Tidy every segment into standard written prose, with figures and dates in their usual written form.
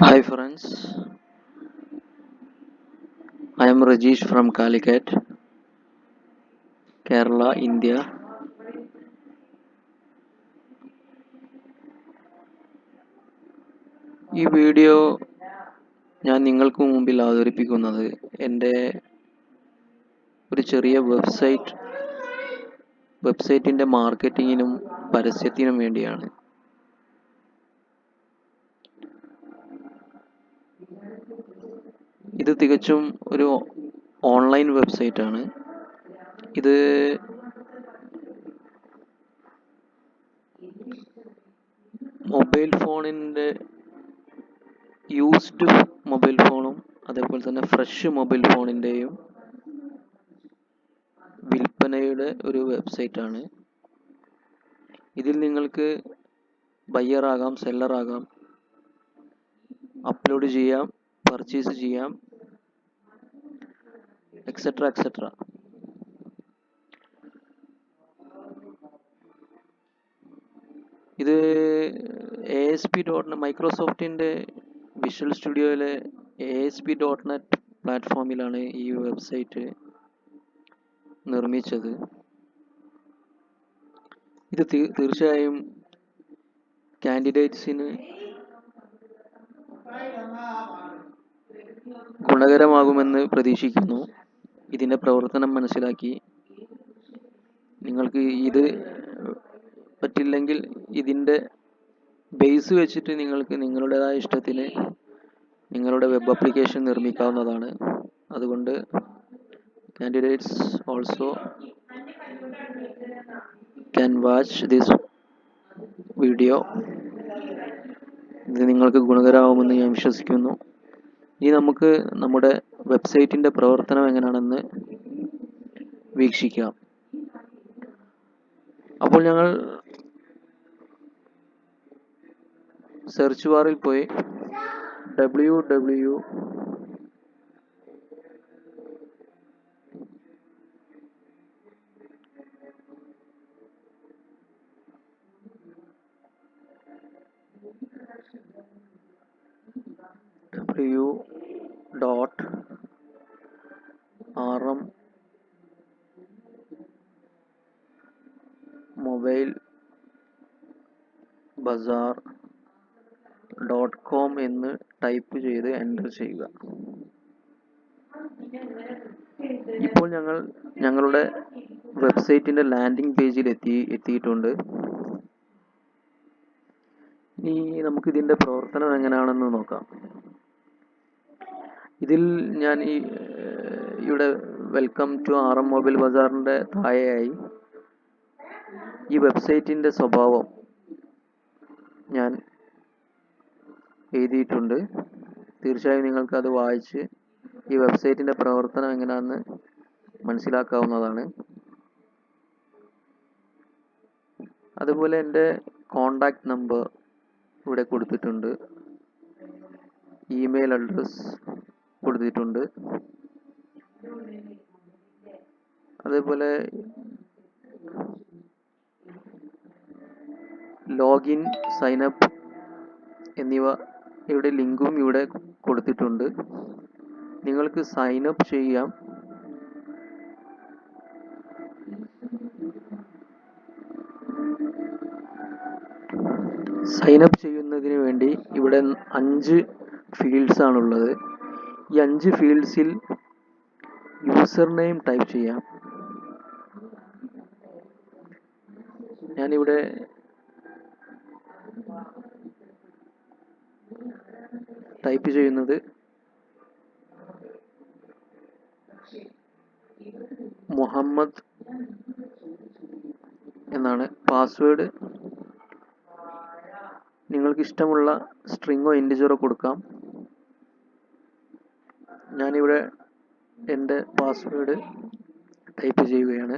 Hi friends, I am Rajesh from Calicut, Kerala, India. ഈ video ഞാൻ നിങ്ങൾക്ക് മുമ്പിൽ അവതരിപ്പിക്കുന്നത് എൻ്റെ ഒരു ചെറിയ വെബ്സൈറ്റിൻ്റെ മാർക്കറ്റിങ്ങിനും പരസ്യത്തിനും വേണ്ടിയാണ്. ഇത് തികച്ചും ഒരു ഓൺലൈൻ വെബ്സൈറ്റാണ്. ഇത് മൊബൈൽ ഫോണിൻ്റെ യൂസ്ഡ് മൊബൈൽ ഫോണും അതേപോലെ തന്നെ ഫ്രഷ് മൊബൈൽ ഫോണിൻ്റെയും വിൽപ്പനയുടെ ഒരു വെബ്സൈറ്റാണ്. ഇതിൽ നിങ്ങൾക്ക് ബയ്യർ ആകാം, സെല്ലർ ആകാം, അപ്ലോഡ് ചെയ്യാം, പർച്ചേസ് ചെയ്യാം, എക്സെട്ര എക്സെട്ര. ഇത് ASP.NET മൈക്രോസോഫ്റ്റിൻ്റെ വിഷ്വൽ സ്റ്റുഡിയോയിലെ ASP.NET പ്ലാറ്റ്ഫോമിലാണ് ഈ വെബ്സൈറ്റ് നിർമ്മിച്ചത്. ഇത് തീർച്ചയായും കാൻഡിഡേറ്റ്സിന് ഗുണകരമാകുമെന്ന് പ്രതീക്ഷിക്കുന്നു. ഇതിൻ്റെ പ്രവർത്തനം മനസ്സിലാക്കി നിങ്ങൾക്ക് ഇത് പറ്റില്ലെങ്കിൽ ഇതിൻ്റെ ബേസ് വെച്ചിട്ട് നിങ്ങൾക്ക് നിങ്ങളുടേതായ ഇഷ്ടത്തിന് നിങ്ങളുടെ വെബ് ആപ്ലിക്കേഷൻ നിർമ്മിക്കാവുന്നതാണ്. അതുകൊണ്ട് candidates also can watch this video. ഇത് നിങ്ങൾക്ക് ഗുണകരമാവുമെന്ന് ഞാൻ വിശ്വസിക്കുന്നു. ഇനി നമുക്ക് നമ്മുടെ വെബ്സൈറ്റിൻ്റെ പ്രവർത്തനം എങ്ങനെയാണെന്ന് വീക്ഷിക്കാം. അപ്പോൾ ഞങ്ങൾ സെർച്ച് ബാറിൽ പോയി www dot rm mobile bazaar.com എന്ന് ടൈപ്പ് ചെയ്ത് എൻ്റർ ചെയ്യുക. ഇപ്പോൾ ഞങ്ങൾ ഞങ്ങളുടെ വെബ്സൈറ്റിൻ്റെ ലാൻഡിംഗ് പേജിൽ എത്തിയിട്ടുണ്ട്. ഇനി നമുക്ക് ഇതിൻ്റെ പ്രവർത്തനം എങ്ങനെയാണെന്ന് നോക്കാം. ഇതിൽ ഞാൻ ഇവിടെ വെൽക്കം ടു RM മൊബൈൽ ബസാറിൻ്റെ താഴെയായി ഈ വെബ്സൈറ്റിൻ്റെ സ്വഭാവം ഞാൻ എഴുതിയിട്ടുണ്ട്. തീർച്ചയായും നിങ്ങൾക്ക് അത് വായിച്ച് ഈ വെബ്സൈറ്റിൻ്റെ പ്രവർത്തനം എങ്ങനെയാണെന്ന് മനസ്സിലാക്കാവുന്നതാണ്. അതുപോലെ എൻ്റെ കോണ്ടാക്ട് നമ്പർ ഇവിടെ കൊടുത്തിട്ടുണ്ട്, ഇമെയിൽ അഡ്രസ് കൊടുത്തിട്ടുണ്ട്. അതേപോലെ ലോഗിൻ, സൈനപ്പ് എന്നിവ ഇവിടെ ലിങ്കും ഇവിടെ കൊടുത്തിട്ടുണ്ട്. നിങ്ങൾക്ക് സൈനപ്പ് ചെയ്യാം. സൈനപ്പ് ചെയ്യുന്നതിന് വേണ്ടി ഇവിടെ 5 ഫീൽഡ്സ് ആണുള്ളത്. ഈ 5 ഫീൽഡ്സിൽ യൂസർ നെയിം ടൈപ്പ് ചെയ്യാം. ഞാനിവിടെ ടൈപ്പ് ചെയ്യുന്നത് മുഹമ്മദ് എന്നാണ്. പാസ്വേഡ് നിങ്ങൾക്ക് ഇഷ്ടമുള്ള സ്ട്രിങ്ങോ ഇൻറ്റിജറോ കൊടുക്കാം. ഞാനിവിടെ എൻ്റെ പാസ്വേഡ് ടൈപ്പ് ചെയ്യുകയാണ്.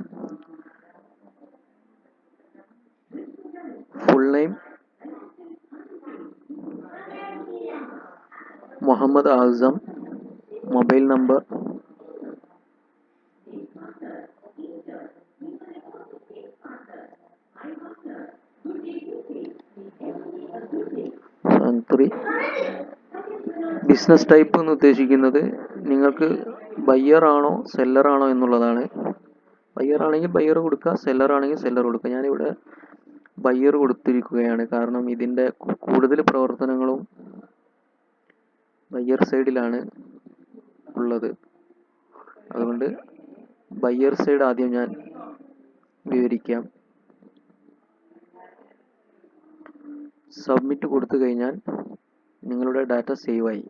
Full name Muhammad Azam, mobile number 3 business type എന്ന് ഉദ്ദേശിക്കുന്നത് നിങ്ങൾക്ക് ബയ്യർ ആണോ സെല്ലർ ആണോ എന്നുള്ളതാണ്. ബയ്യർ ആണെങ്കിൽ ബയ്യർ കൊടുക്കുക, സെല്ലർ ആണെങ്കിൽ സെല്ലർ കൊടുക്കുക. ഞാനിവിടെ ബയ്യർ കൊടുത്തിരിക്കുകയാണ്, കാരണം ഇതിൻ്റെ കൂടുതൽ പ്രവർത്തനങ്ങളും ബയ്യർ സൈഡിലാണ് ഉള്ളത്. അതുകൊണ്ട് ബയ്യർ സൈഡ് ആദ്യം ഞാൻ വിവരിക്കാം. സബ്മിറ്റ് കൊടുത്തു കഴിഞ്ഞാൽ നിങ്ങളുടെ ഡാറ്റ സേവ് ആയി.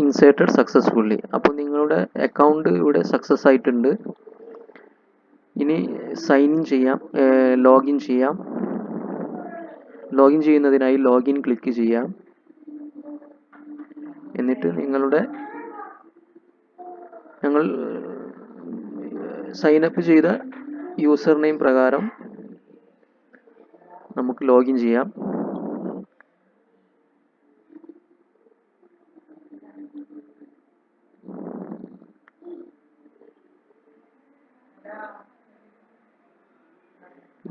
Inserted successfully. അപ്പോൾ നിങ്ങളുടെ അക്കൗണ്ട് ഇവിടെ സക്സസ് ആയിട്ടുണ്ട്. ഇനി സൈൻ ഇൻ ചെയ്യാം, ലോഗിൻ ചെയ്യാം. ലോഗിൻ ചെയ്യുന്നതിനായി ലോഗിൻ ക്ലിക്ക് ചെയ്യാം. എന്നിട്ട് ഞങ്ങൾ സൈൻ അപ്പ് ചെയ്ത യൂസർ നെയിം പ്രകാരം നമുക്ക് ലോഗിൻ ചെയ്യാം.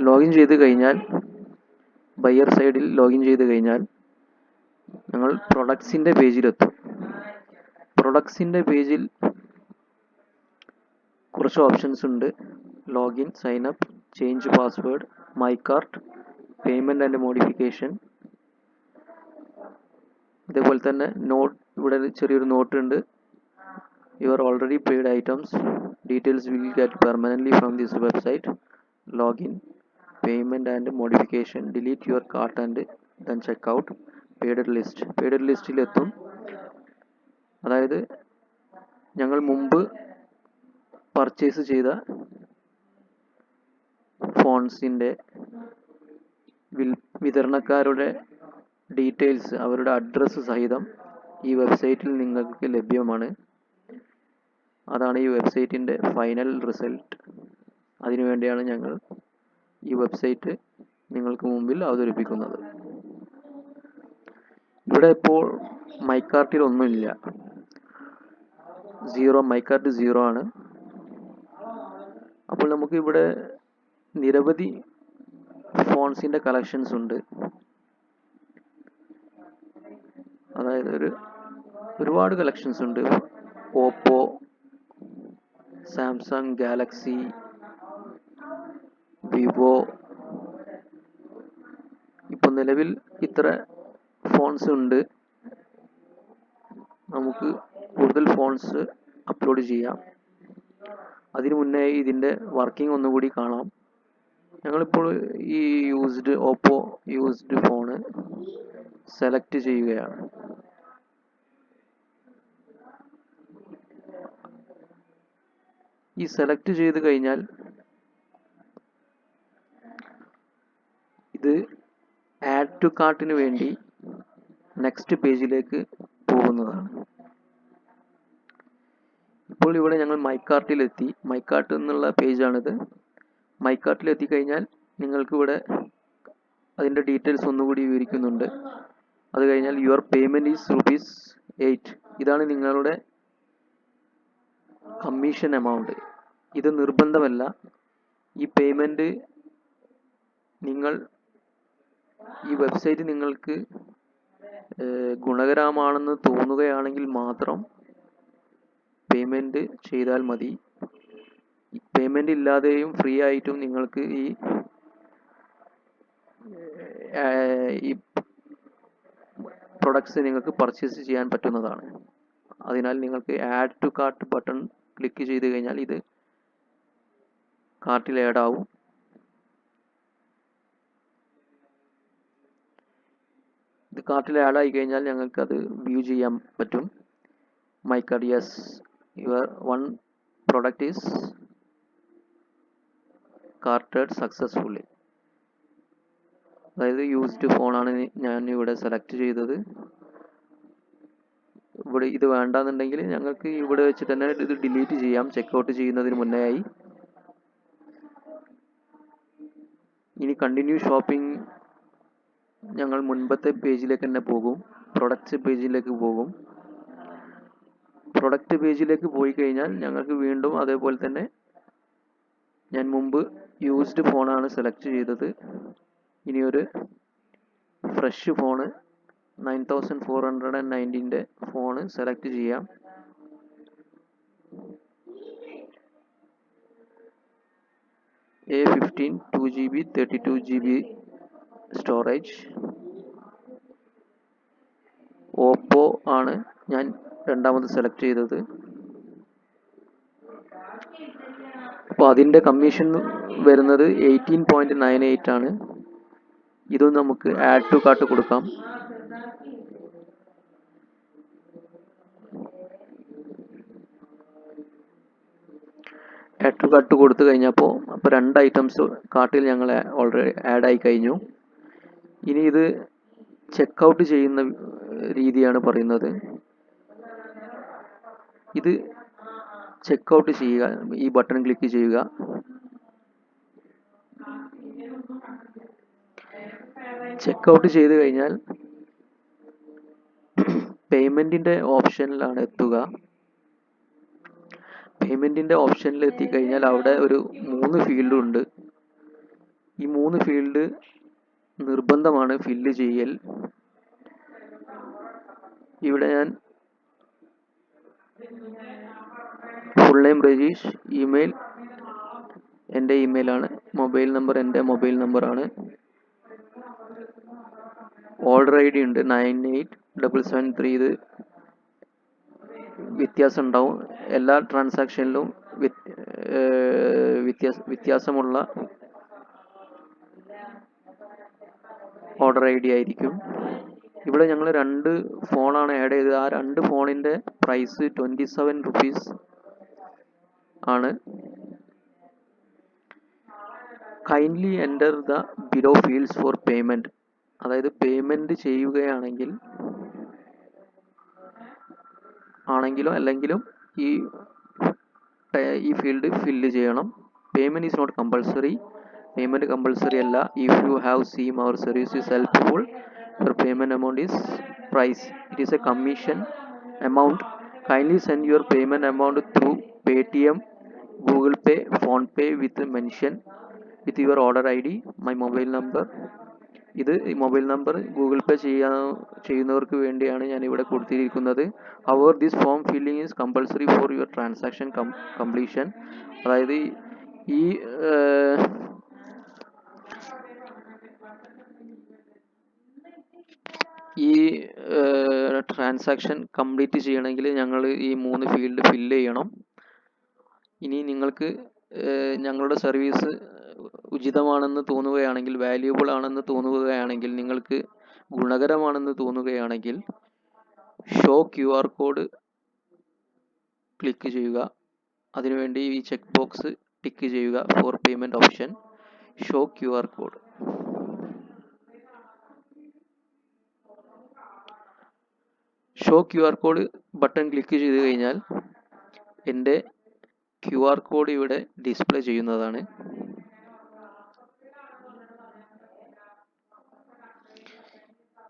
ലോഗിൻ ചെയ്ത് കഴിഞ്ഞാൽ ബയ്യർ സൈഡിൽ ലോഗിൻ ചെയ്ത് കഴിഞ്ഞാൽ ഞങ്ങൾ പ്രൊഡക്ട്സിൻ്റെ പേജിലെത്തും. പ്രൊഡക്ട്സിൻ്റെ പേജിൽ കുറച്ച് ഓപ്ഷൻസ് ഉണ്ട്. Login, sign up, change password, my cart, payment and modification. അതേപോലെ തന്നെ ഇവിടെ ചെറിയൊരു നോട്ട് ഉണ്ട്. Your already paid items details will get permanently from this website. Login, payment and modification, delete your cart and then check out. Paid list. Paid ലിസ്റ്റിലെത്തും. അതായത് ഞങ്ങൾ മുമ്പ് purchase ചെയ്ത ഫോൺസിൻ്റെ വിതരണക്കാരുടെ ഡീറ്റെയിൽസ്, അവരുടെ അഡ്രസ്സ് സഹിതം ഈ വെബ്സൈറ്റിൽ നിങ്ങൾക്ക് ലഭ്യമാണ്. അതാണ് ഈ വെബ്സൈറ്റിൻ്റെ ഫൈനൽ റിസൾട്ട്. അതിനുവേണ്ടിയാണ് ഞങ്ങൾ ഈ വെബ്സൈറ്റ് നിങ്ങൾക്ക് മുമ്പിൽ അവതരിപ്പിക്കുന്നത്. ഇവിടെ ഇപ്പോൾ മൈക്കാർട്ടിൽ ഒന്നുമില്ല, മൈക്കാർട്ട് 0 ആണ്. അപ്പോൾ നമുക്ക് ഇവിടെ നിരവധി ഫോൺസിൻ്റെ കളക്ഷൻസ് ഉണ്ട്. അതായത് ഒരുപാട് കളക്ഷൻസ് ഉണ്ട്. Oppo, Samsung Galaxy, Vivo. ഇപ്പം നിലവിൽ ഇത്ര ഫോൺസ് ഉണ്ട്. നമുക്ക് കൂടുതൽ ഫോൺസ് അപ്ലോഡ് ചെയ്യാം. അതിനു മുന്നേ ഇതിൻ്റെ വർക്കിംഗ് ഒന്നുകൂടി കാണാം. ഞങ്ങളിപ്പോൾ ഈ ഓപ്പോ യൂസ്ഡ് ഫോണ് സെലക്ട് ചെയ്യുകയാണ്. ഈ സെലക്ട് ചെയ്ത് കഴിഞ്ഞാൽ ഇത് ആഡ് ടു കാർട്ടിന് വേണ്ടി നെക്സ്റ്റ് പേജിലേക്ക് പോകുന്നതാണ്. ഇപ്പോൾ ഇവിടെ ഞങ്ങൾ മൈക്കാർട്ടിലെത്തി. മൈക്കാർട്ട് എന്നുള്ള പേജാണിത്. മൈക്കാർട്ടിലെത്തി കഴിഞ്ഞാൽ നിങ്ങൾക്ക് ഇവിടെ അതിൻ്റെ ഡീറ്റെയിൽസ് ഒന്നുകൂടി വിവരിക്കുന്നുണ്ട്. അത് കഴിഞ്ഞാൽ യുവർ പേയ്മെൻറ്റ് ഈസ് ₹8. ഇതാണ് നിങ്ങളുടെ കമ്മീഷൻ എമൗണ്ട്. ഇത് നിർബന്ധമല്ല. ഈ പേയ്മെൻറ്റ് ഈ വെബ്സൈറ്റ് നിങ്ങൾക്ക് ഗുണകരമാണെന്ന് തോന്നുകയാണെങ്കിൽ മാത്രം പേയ്മെൻറ്റ് ചെയ്താൽ മതി. പേയ്മെൻറ്റ് ഇല്ലാതെയും ഫ്രീ ആയിട്ടും നിങ്ങൾക്ക് ഈ പ്രൊഡക്ട്സ് നിങ്ങൾക്ക് പർച്ചേസ് ചെയ്യാൻ പറ്റുന്നതാണ്. അതിനാൽ നിങ്ങൾക്ക് add to cart button click ചെയ്ത് കഴിഞ്ഞാൽ ഇത് കാർട്ടിൽ ആഡ് ആവും. ഇത് കാർട്ടിൽ ആഡ് ആയി കഴിഞ്ഞാൽ ഞങ്ങൾക്കത് വ്യൂ ചെയ്യാൻ പറ്റും. My cart, yes, your one product is carted successfully. അതായത് യൂസ്ഡ് ഫോണാണ് ഞാൻ ഇവിടെ സെലക്ട് ചെയ്തത്. ഇവിടെ ഇത് വേണ്ടാന്നുണ്ടെങ്കിൽ ഞങ്ങൾക്ക് ഇവിടെ വെച്ച് തന്നെ ഇത് ഡിലീറ്റ് ചെയ്യാം, ചെക്കൗട്ട് ചെയ്യുന്നതിന് മുന്നേ ആയി. ഇനി കണ്ടിന്യൂ ഷോപ്പിംഗ് ഞങ്ങൾ മുൻപത്തെ പേജിലേക്ക് തന്നെ പോകും. പ്രൊഡക്ട്സ് പേജിലേക്ക് പോകും. പ്രൊഡക്റ്റ് പേജിലേക്ക് പോയി കഴിഞ്ഞാൽ ഞങ്ങൾക്ക് വീണ്ടും അതേപോലെ തന്നെ ഞാൻ മുമ്പ് യൂസ്ഡ് ഫോണാണ് സെലക്ട് ചെയ്തത്. ഇനിയൊരു ഫ്രഷ് ഫോണ് 9490 ഫോണ് സെലക്ട് ചെയ്യാം. A15 2GB 32GB storage. Oppo ആണ് ഞാൻ രണ്ടാമത് സെലക്ട് ചെയ്തത്. അപ്പോൾ അതിൻ്റെ കമ്മീഷൻ വരുന്നത് 18.98 ആണ്. ഇതും നമുക്ക് ആഡ് ടു കാർട്ട് കൊടുക്കാം. ആഡ് ടു കാർട്ട് കൊടുത്തു കഴിഞ്ഞപ്പോൾ അപ്പോൾ 2 ഐറ്റംസ് കാർട്ടിൽ ഞങ്ങൾ ഓൾറെഡി ആഡ് ആയി കഴിഞ്ഞു. ഇനി ഇത് ചെക്കൗട്ട് ചെയ്യുന്ന രീതിയാണ് പറയുന്നത്. ഇത് ചെക്കൗട്ട് ചെയ്യുക, ഈ ബട്ടൺ ക്ലിക്ക് ചെയ്യുക. ചെക്കൗട്ട് ചെയ്ത് കഴിഞ്ഞാൽ പേയ്മെൻറ്റിൻ്റെ ഓപ്ഷനിലാണ് എത്തുക. പേയ്മെൻറ്റിൻ്റെ ഓപ്ഷനിൽ എത്തിക്കഴിഞ്ഞാൽ അവിടെ ഒരു 3 ഫീൽഡ് ഉണ്ട്. ഈ 3 ഫീൽഡ് നിർബന്ധമാണ് ഫില്ല് ചെയ്യൽ. ഇവിടെ ഞാൻ ഫുൾ നെയിം രജീഷ്, ഇമെയിൽ എൻ്റെ ഇമെയിലാണ്, മൊബൈൽ നമ്പർ എൻ്റെ മൊബൈൽ നമ്പറാണ്, ഓർഡർ ഐ ഡി ഉണ്ട് 98773. ഇത് വ്യത്യാസം ഉണ്ടാവും. എല്ലാ ട്രാൻസാക്ഷനിലും വ്യത്യാസമുള്ള ഓർഡർ ഐ ഡി ആയിരിക്കും. ഇവിടെ ഞങ്ങൾ 2 ഫോണാണ് ആഡ് ചെയ്തത്. ആ 2 ഫോണിൻ്റെ പ്രൈസ് 27 റുപ്പീസ് ആണ്. Kindly enter the below fields for payment. അതായത് പേയ്മെൻറ്റ് ചെയ്യുകയാണെങ്കിലോ അല്ലെങ്കിലും ഈ ഫീൽഡ് ഫില്ല് ചെയ്യണം. Payment is not compulsory. Payment compulsory അല്ല. If you have seen our service is helpful, your payment amount is price. It is a commission amount. Kindly send your payment amount through Paytm, Google Pay, Phone Pay with mention with your order ID, my mobile number. ഇത് mobile number Google പേ ചെയ്യുന്നവർക്ക് വേണ്ടിയാണ് ഞാൻ ഇവിടെ കൊടുത്തിരിക്കുന്നത്. However, this form filling is compulsory for your transaction completion. അതായത് ഈ transaction complete ചെയ്യണമെങ്കിൽ ഞങ്ങൾ ഈ 3 ഫീൽഡ് ഫില്ല് ചെയ്യണം. ഇനി നിങ്ങൾക്ക് ഞങ്ങളുടെ സർവീസ് ഉചിതമാണെന്ന് തോന്നുകയാണെങ്കിൽ, വാല്യുബിൾ ആണെന്ന് തോന്നുകയാണെങ്കിൽ, നിങ്ങൾക്ക് ഗുണകരമാണെന്ന് തോന്നുകയാണെങ്കിൽ ഷോ QR കോഡ് ക്ലിക്ക് ചെയ്യുക. അതിനുവേണ്ടി ഈ ചെക്ക് ബോക്സ് ടിക്ക് ചെയ്യുക. For payment option show QR code. Show QR code button click ചെയ്ത് കഴിഞ്ഞാൽ എൻ്റെ QR കോഡ് ഇവിടെ ഡിസ്പ്ലേ ചെയ്യുന്നതാണ്.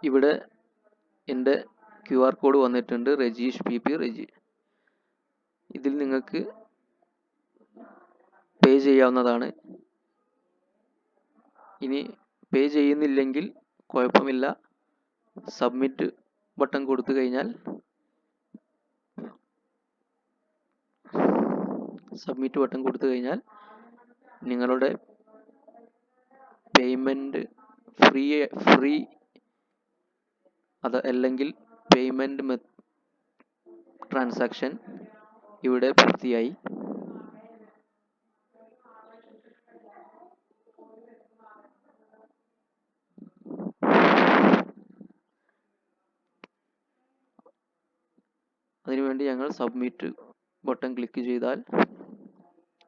ഇവിടെ എൻ്റെ QR കോഡ് വന്നിട്ടുണ്ട്, രജീഷ് PP രജി. ഇതിൽ നിങ്ങൾക്ക് പേ ചെയ്യാവുന്നതാണ്. ഇനി പേ ചെയ്യുന്നില്ലെങ്കിൽ കുഴപ്പമില്ല. സബ്മിറ്റ് ബട്ടൺ കൊടുത്തു കഴിഞ്ഞാൽ നിങ്ങളുടെ പേയ്മെൻറ്റ് ഫ്രീ അല്ലെങ്കിൽ പേയ്മെൻറ്റ് ട്രാൻസാക്ഷൻ ഇവിടെ പൂർത്തിയായി. അതിനുവേണ്ടി ഞങ്ങൾ സബ്മിറ്റ് ബട്ടൺ ക്ലിക്ക് ചെയ്താൽ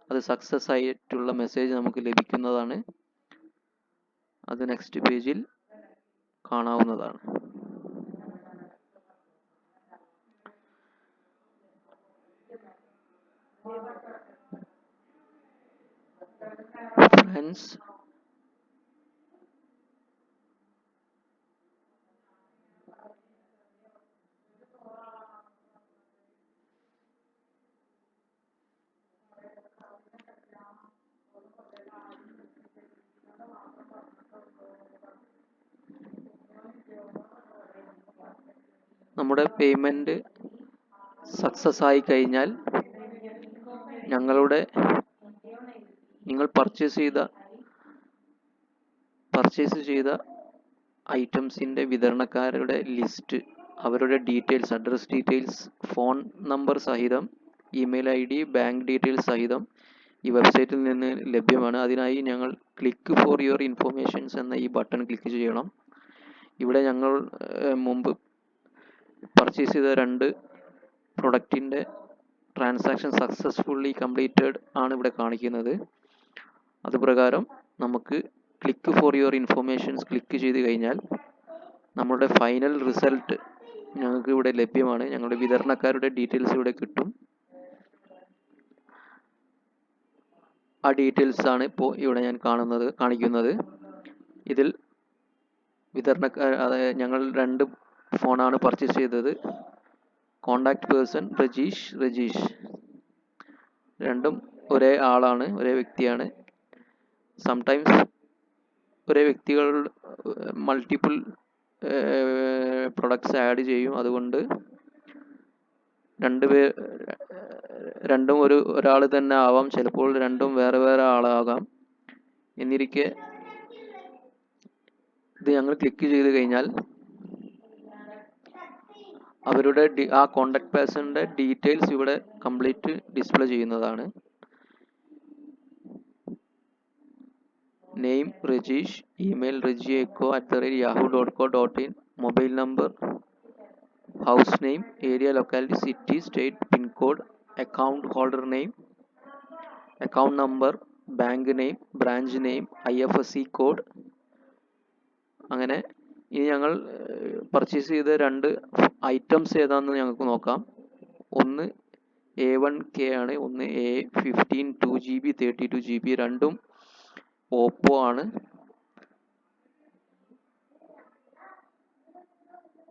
അത് സക്സസ് ആയിട്ടുള്ള മെസ്സേജ് നമുക്ക് ലഭിക്കുന്നതാണ്. അത് നെക്സ്റ്റ് പേജിൽ കാണാവുന്നതാണ്. ഫ്രണ്ട്സ്, നമ്മുടെ പേയ്മെൻറ്റ് സക്സസ് ആയി കഴിഞ്ഞാൽ നിങ്ങൾ പർച്ചേസ് ചെയ്ത ഐറ്റംസിൻ്റെ വിതരണക്കാരുടെ ലിസ്റ്റ്, അവരുടെ details, address details, phone number സഹിതം, ഇമെയിൽ ID, ബാങ്ക് ഡീറ്റെയിൽസ് സഹിതം ഈ വെബ്സൈറ്റിൽ നിന്ന് ലഭ്യമാണ്. അതിനായി ഞങ്ങൾ ക്ലിക്ക് ഫോർ യുവർ ഇൻഫോർമേഷൻസ് എന്ന ഈ ബട്ടൺ ക്ലിക്ക് ചെയ്യണം. ഇവിടെ ഞങ്ങൾ മുമ്പ് പർച്ചേസ് ചെയ്ത 2 പ്രൊഡക്റ്റിൻ്റെ ട്രാൻസാക്ഷൻ സക്സസ്ഫുള്ളി കംപ്ലീറ്റഡ് ആണ് ഇവിടെ കാണിക്കുന്നത്. അതുപ്രകാരം നമുക്ക് click for your informations click ചെയ്ത് കഴിഞ്ഞാൽ നമ്മളുടെ ഫൈനൽ റിസൾട്ട് ഞങ്ങൾക്ക് ഇവിടെ ലഭ്യമാണ്. ഞങ്ങളുടെ വിതരണക്കാരുടെ ഡീറ്റെയിൽസ് ഇവിടെ കിട്ടും. ആ ഡീറ്റെയിൽസ് ആണ് ഇപ്പോൾ ഇവിടെ ഞാൻ കാണിക്കുന്നത്. ഇതിൽ അതായത് ഞങ്ങൾ 2 ഫോണാണ് പർച്ചേസ് ചെയ്തത്. കോണ്ടാക്ട് പേഴ്സൺ രജീഷ്, രണ്ടും ഒരേ ആളാണ്, ഒരേ വ്യക്തിയാണ്. സംടൈംസ് ഒരേ വ്യക്തികൾ മൾട്ടിപ്പിൾ പ്രൊഡക്ട്സ് ആഡ് ചെയ്യും. അതുകൊണ്ട് രണ്ടും ഒരാൾ തന്നെ ആവാം, ചിലപ്പോൾ രണ്ടും വേറെ വേറെ ആളാകാം. എന്നിരിക്കെ ഇത് ഞങ്ങൾ ക്ലിക്ക് ചെയ്ത് കഴിഞ്ഞാൽ അവരുടെ ആ കോണ്ടാക്ട് പേഴ്സണിൻ്റെ ഡീറ്റെയിൽസ് ഇവിടെ കംപ്ലീറ്റ് ഡിസ്പ്ലേ ചെയ്യുന്നതാണ്. Name Rajeesh, email regieecho@yahoo.co.in, mobile number, house name, area, locality, city, state, pincode, account holder name, account number, bank name, branch name, IFSC code. അങ്ങനെ ഇനി ഞങ്ങൾ പർച്ചേസ് ചെയ്ത 2 ഐറ്റംസ് ഏതാണെന്ന് ഞങ്ങൾക്ക് നോക്കാം. ഒന്ന് A1K ആണ്, ഒന്ന് A15 2GB 32GB. രണ്ടും ഓപ്പോ ആണ്.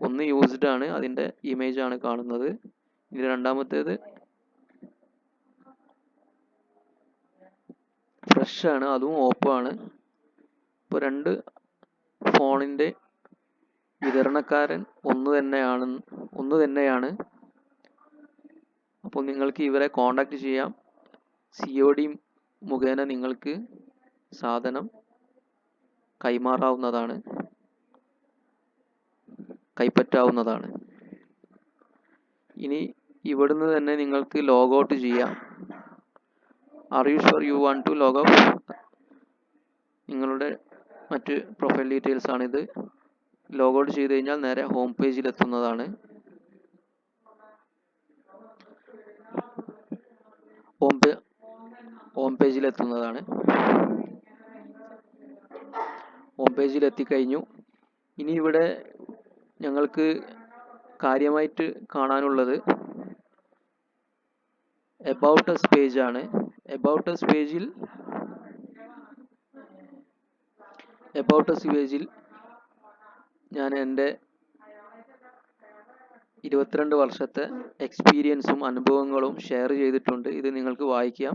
ഒന്ന് യൂസ്ഡ് ആണ്, അതിൻ്റെ ഇമേജ് ആണ് കാണുന്നത്. ഇനി രണ്ടാമത്തേത് ഫ്രഷ് ആണ്, അതും ഓപ്പോ ആണ്. ഇപ്പോൾ 2 ഫോണിൻ്റെ വിതരണക്കാരൻ ഒന്ന് തന്നെയാണ്. അപ്പോൾ നിങ്ങൾക്ക് ഇവരെ കോണ്ടാക്ട് ചെയ്യാം. COD മുഖേന നിങ്ങൾക്ക് സാധനം കൈപ്പറ്റാവുന്നതാണ്. ഇനി ഇവിടുന്ന് തന്നെ നിങ്ങൾക്ക് ലോഗ് ഔട്ട് ചെയ്യാം. Are you sure you want to log out? നിങ്ങളുടെ മറ്റ് പ്രൊഫൈൽ ഡീറ്റെയിൽസ് ആണിത്. ലോഗ് ഔട്ട് ചെയ്ത് കഴിഞ്ഞാൽ നേരെ ഹോം പേജിൽ എത്തുന്നതാണ്. ഹോം പേജിൽ എത്തിക്കഴിഞ്ഞു. ഇനി ഇവിടെ ഞങ്ങൾക്ക് കാര്യമായിട്ട് കാണാനുള്ളത് About Us പേജ് ആണ്. About Us പേജിൽ ഞാൻ എൻ്റെ 22 വർഷത്തെ എക്സ്പീരിയൻസും അനുഭവങ്ങളും ഷെയർ ചെയ്തിട്ടുണ്ട്. ഇത് നിങ്ങൾക്ക് വായിക്കാം,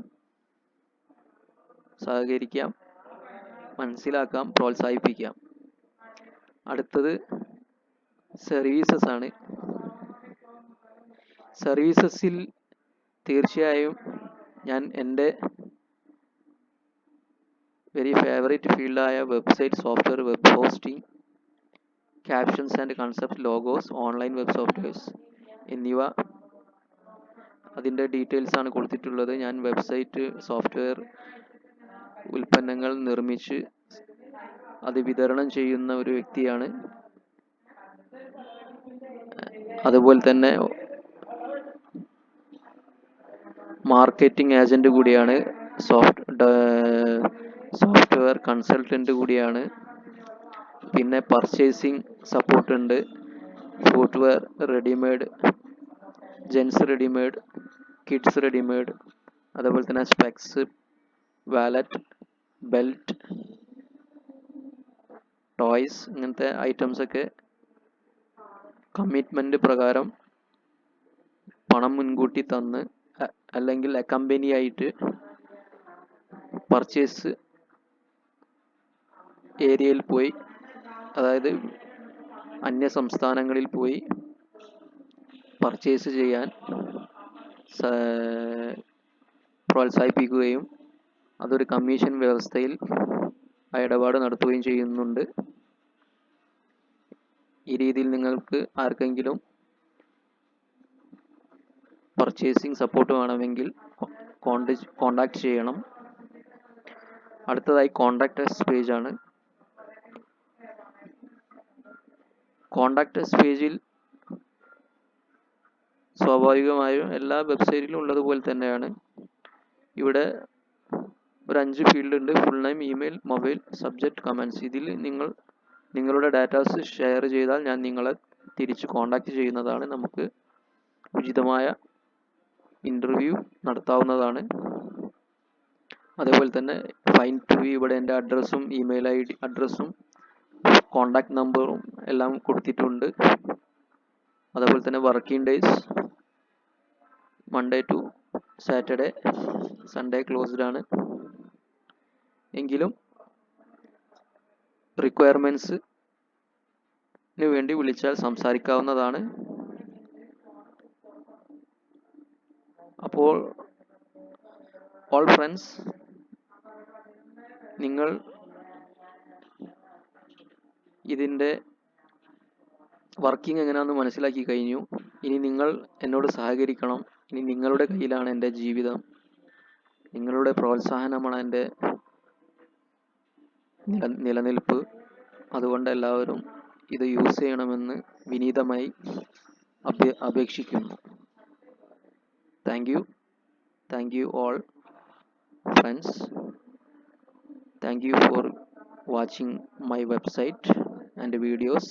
സഹകരിക്കാം, മനസ്സിലാക്കാം, പ്രോത്സാഹിപ്പിക്കാം. അടുത്തത് സർവീസസ് ആണ്. സർവീസസിൽ തീർച്ചയായും ഞാൻ എൻ്റെ വെരി ഫേവറേറ്റ് ഫീൽഡായ website software, web hosting, captions and concept, logos, online web softwares എന്നിവ അതിൻ്റെ ഡീറ്റെയിൽസ് ആണ് കൊടുത്തിട്ടുള്ളത്. ഞാൻ വെബ്സൈറ്റ് സോഫ്റ്റ്വെയർ ഉൽപ്പന്നങ്ങൾ നിർമ്മിച്ച് അത് വിതരണം ചെയ്യുന്ന ഒരു വ്യക്തിയാണ്. അതുപോലെ തന്നെ മാർക്കറ്റിംഗ് ഏജന്റ് കൂടിയാണ്, സോഫ്റ്റ്വെയർ കൺസൾട്ടന്റ് കൂടിയാണ്. പിന്നെ പർച്ചേസിംഗ് സപ്പോർട്ട് ഉണ്ട്. Footwear readymade, gents readymade, kids readymade, അതുപോലെ തന്നെ സ്പെക്സ്, വാലറ്റ്, ബെൽറ്റ്, ടോയ്സ്, ഇങ്ങനത്തെ ഐറ്റംസ് ഒക്കെ കമ്മിറ്റ്മെന്റ് പ്രകാരം പണം മുൻകൂട്ടി തന്ന് അല്ലെങ്കിൽ അക്കമ്പനി ആയിട്ട് പർച്ചേസ് ഏരിയയിൽ പോയി, അതായത് അന്യ സംസ്ഥാനങ്ങളിൽ പോയി പർച്ചേസ് ചെയ്യാൻ പ്രോത്സാഹിപ്പിക്കുകയും അതൊരു കമ്മീഷൻ വ്യവസ്ഥയിൽ ആ ഇടപാട് നടത്തുകയും ചെയ്യുന്നുണ്ട്. ഈ രീതിയിൽ നിങ്ങൾക്ക് ആർക്കെങ്കിലും പർച്ചേസിംഗ് സപ്പോർട്ട് വേണമെങ്കിൽ കോണ്ടാക്ട് ചെയ്യണം. അടുത്തതായി കോണ്ടാക്ട് അസ് പേജ് ആണ്. കോണ്ടാക്ട് അസ് പേജിൽ സ്വാഭാവികമായും എല്ലാ വെബ്സൈറ്റിലും ഉള്ളതുപോലെ തന്നെയാണ്. ഇവിടെ ഒരു 5 ഫീൽഡ് ഉണ്ട്. Full name, email, mobile, subject, comments. ഇതിൽ നിങ്ങളുടെ ഡാറ്റാസ് ഷെയർ ചെയ്താൽ ഞാൻ നിങ്ങളെ തിരിച്ച് കോണ്ടാക്ട് ചെയ്യുന്നതാണ്. നമുക്ക് ഉചിതമായ ഇൻ്റർവ്യൂ നടത്താവുന്നതാണ്. അതേപോലെ തന്നെ ഫൈൻഡ് ടു വ്യൂ, ഇവിടെ എൻ്റെ അഡ്രസ്സും ഇമെയിൽ അഡ്രസ്സും കോണ്ടാക്ട് നമ്പറും എല്ലാം കൊടുത്തിട്ടുണ്ട്. അതേപോലെ തന്നെ working days Monday to Saturday, Sunday closed ആണ്. എങ്കിലും റിക്വയർമെൻറ്റ്സിന് വേണ്ടി വിളിച്ചാൽ സംസാരിക്കാവുന്നതാണ്. അപ്പോൾ ഓൾ ഫ്രണ്ട്സ്, നിങ്ങൾ ഇതിൻ്റെ വർക്കിംഗ് എങ്ങനെയാണെന്ന് മനസ്സിലാക്കി കഴിഞ്ഞു. ഇനി നിങ്ങൾ എന്നോട് സഹകരിക്കണം. ഇനി നിങ്ങളുടെ കയ്യിലാണ് എൻ്റെ ജീവിതം. നിങ്ങളുടെ പ്രോത്സാഹനമാണ് എൻ്റെ നിലനിൽപ്പ്. അതുകൊണ്ട് എല്ലാവരും ഇത് യൂസ് ചെയ്യണമെന്ന് വിനീതമായി അപേക്ഷിക്കുന്നു. Thank you all friends. Thank you for watching my website and videos.